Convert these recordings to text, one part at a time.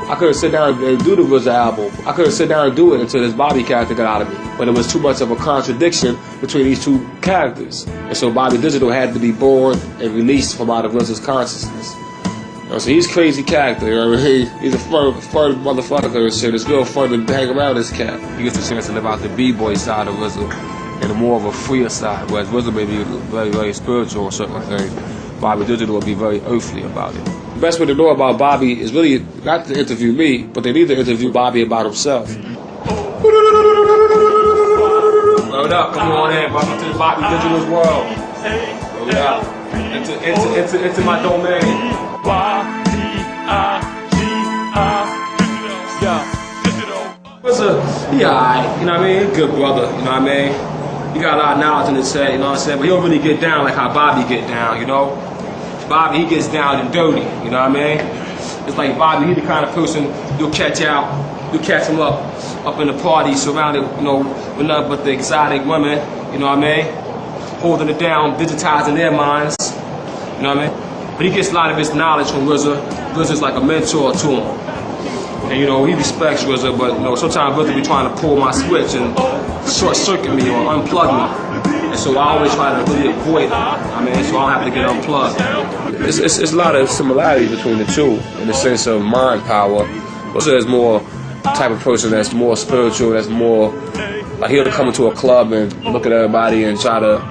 I couldn't sit down and do the RZA album. I couldn't sit down and do it until this Bobby character got out of me. But it was too much of a contradiction between these two characters. And so Bobby Digital had to be born and released from out of RZA's consciousness. So he's a crazy character, you know what I mean? He's a fun motherfucker and shit. It's real fun to hang around this cat. He gets a chance to live out the b-boy side of RZA and more of a freer side, whereas RZA may be very, very spiritual or certain things. Bobby Digital will be very earthly about it. The best way to know about Bobby is really not to interview me, but they need to interview Bobby about himself. Load up, come on in, welcome to the Bobby Digital's world. Load up, into my domain. RZA, he alright, you know what I mean? Good brother, you know what I mean? He got a lot of knowledge in his head, you know what I'm saying? But he don't really get down like how Bobby get down, you know? Bobby, he gets down and dirty, you know what I mean? It's like Bobby, he the kind of person you'll catch him up in the party, surrounded, you know, with nothing but the exotic women, you know what I mean? Holding it down, digitizing their minds, you know what I mean? But he gets a lot of his knowledge from RZA. RZA's like a mentor to him. And you know, he respects RZA, but you know, sometimes RZA be trying to pull my switch and short circuit me or unplug me. And so I always try to really avoid it. I mean, so I don't have to get unplugged. It's a lot of similarities between the two in the sense of mind power. RZA is more type of person that's more spiritual, that's more like he'll come into a club and look at everybody and try to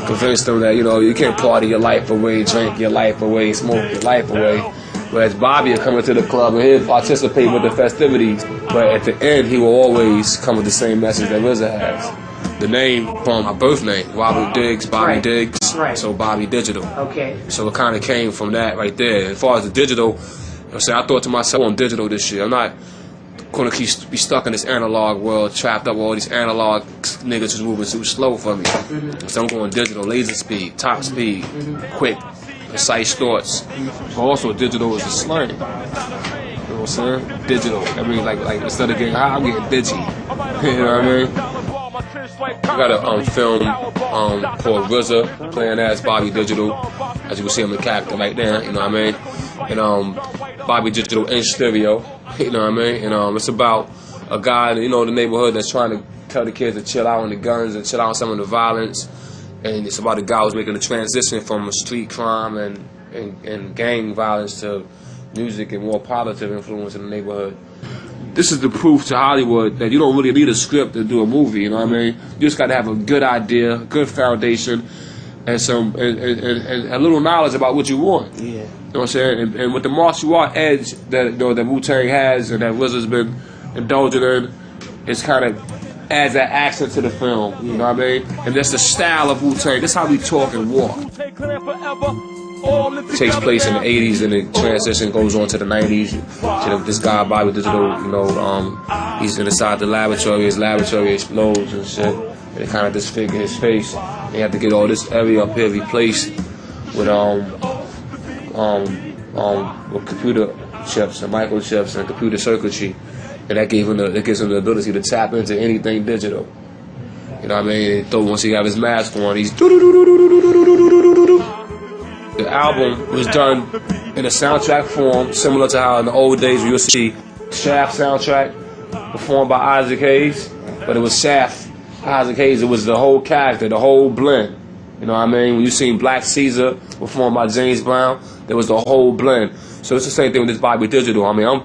convince them that, you know, you can't party your life away, drink your life away, smoke your life away. Whereas Bobby will come into the club and he'll participate with the festivities, but at the end he will always come with the same message that RZA has. The name from my birth name, Robert Diggs, Bobby Diggs, so Bobby Digital. Okay. So it kind of came from that right there. As far as the digital, I thought to myself, I'm digital this year. I'm not going to be stuck in this analog world, trapped up with all these analog niggas who's moving too slow for me. So I'm going digital, laser speed, top speed, quick, precise thoughts. But also digital is a slang. You know what I'm saying? Digital. That means like instead of getting high, I'm getting digi. You know what I mean? I got a film called RZA, playing as Bobby Digital. As you can see, I'm the character right there, you know what I mean? And Bobby Digital in stereo, you know what I mean? And it's about a guy, you know, in the neighborhood that's trying to tell the kids to chill out on the guns and chill out on some of the violence. And it's about a guy who's making a transition from street crime and gang violence to music and more positive influence in the neighborhood. This is the proof to Hollywood that you don't really need a script to do a movie, you know what I mean? You just gotta have a good idea, good foundation, and a little knowledge about what you want. Yeah. You know what I'm saying? And with the martial art edge that, you know, that Wu-Tang has and that RZA's been indulging in, it's kind of adds that accent to the film, you know what I mean? And that's the style of Wu-Tang. That's how we talk and walk. It takes place in the 80s and the transition goes on to the 90s. So this guy, Bobby Digital, you know, he's inside the laboratory, his laboratory explodes and shit. And it kind of disfigures his face. They have to get all this area up here replaced with computer chips and microchips and computer circuitry. And that gives him the ability to tap into anything digital. You know what I mean? And once he got his mask on, he's The album was done in a soundtrack form, similar to how in the old days we used to see Shaft soundtrack performed by Isaac Hayes, but it was Shaft, Isaac Hayes. It was the whole character, the whole blend. You know what I mean? When you seen Black Caesar performed by James Brown, there was the whole blend. So it's the same thing with this Bobby Digital. I mean,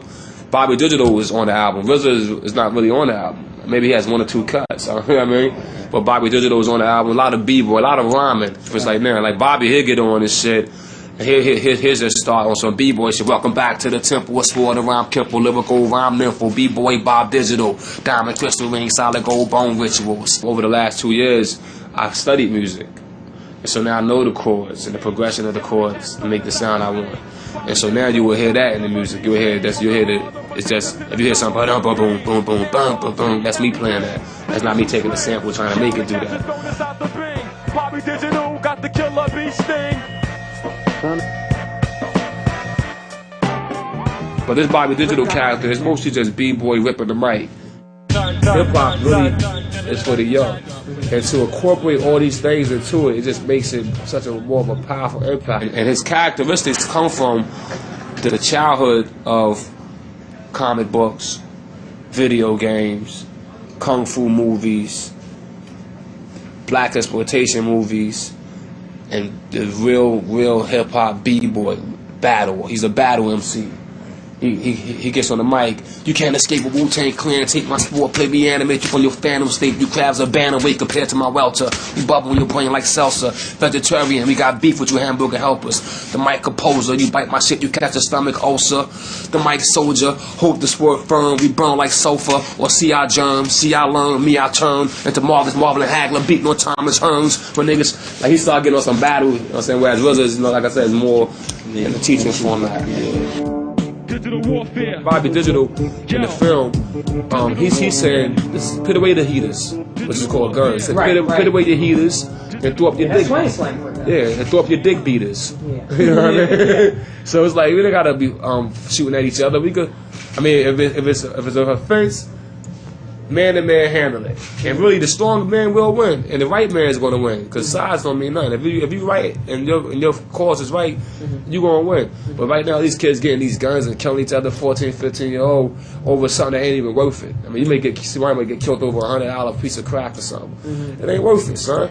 Bobby Digital was on the album. RZA is not really on the album. Maybe he has 1 or 2 cuts, you know what I mean? But Bobby Digital was on the album. A lot of b-boy, a lot of rhyming. It's like, man, like Bobby, he'll get on this shit. And here's a start on some b-boy shit. Welcome back to the temple. What's for the rhyme, Kimple, lyrical rhyme, nympho, b-boy, Bob Digital, diamond, crystal ring, solid gold, bone rituals. Over the last 2 years, I've studied music. And so now I know the chords and the progression of the chords to make the sound I want. And so now you will hear that in the music. You'll hear it's just, if you hear something, boom, boom, boom, boom, boom, boom, boom, that's me playing that. That's not me taking a sample trying to make it do that. Bobby Digital got the killer bee sting. But this Bobby Digital character is mostly just b-boy ripping the mic. Hip-hop really is for the young. And to incorporate all these things into it, it just makes it such a more of a powerful impact. And his characteristics come from the childhood of comic books, video games, kung fu movies, black exploitation movies, and the real hip hop b-boy battle. He's a battle MC. He gets on the mic. You can't escape a Wu-Tang Clan. Take my sport, play me, animate you from your phantom state. You crabs are bantamweight compared to my welter. You bubble in your brain like salsa. Vegetarian, we got beef with you hamburger helpers. The mic composer, you bite my shit, you catch a stomach ulcer. The mic soldier, hold the sport firm. We burn like sulfur. Or see our germ, see I learn, me I turn into Marvelous Marvel and Hagler, beating on Thomas Hearns. When niggas, like he started getting on some battle, you know what I'm saying? Whereas RZA is, you know, like I said, is more in the teaching format. Digital warfare. Bobby Digital in the film, he's saying, put away the heaters, which is called guns. Put away your heaters and throw up your dick. Yeah, and throw up your dick beaters. Yeah. You know what I mean? So it's like we don't gotta be shooting at each other. We could, I mean, if it's an offense, man to man handle it. And really, the strong man will win, and the right man is going to win, because size don't mean nothing. If you right and your cause is right, you're going to win. But right now, these kids getting these guns and killing each other, 14, 15-year-old, over something that ain't even worth it. I mean, somebody might get killed over $100 piece of crack or something. It ain't worth it, son.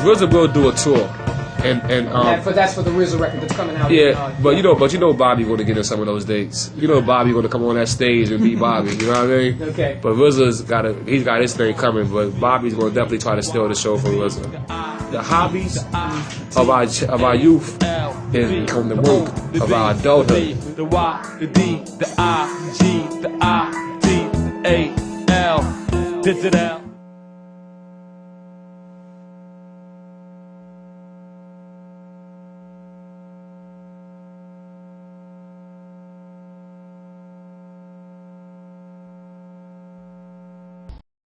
RZA will do a tour. That's for the RZA record that's coming out. Yeah, but you know Bobby going to get in some of those dates. You know Bobby going to come on that stage and be Bobby. You know what I mean? Okay. But RZA's got his thing coming. But Bobby's going to definitely try to steal the show from RZA. The hobbies of our youth is from the work of our adulthood. The Y, the D, the I, G, the I, D, A, L, digital.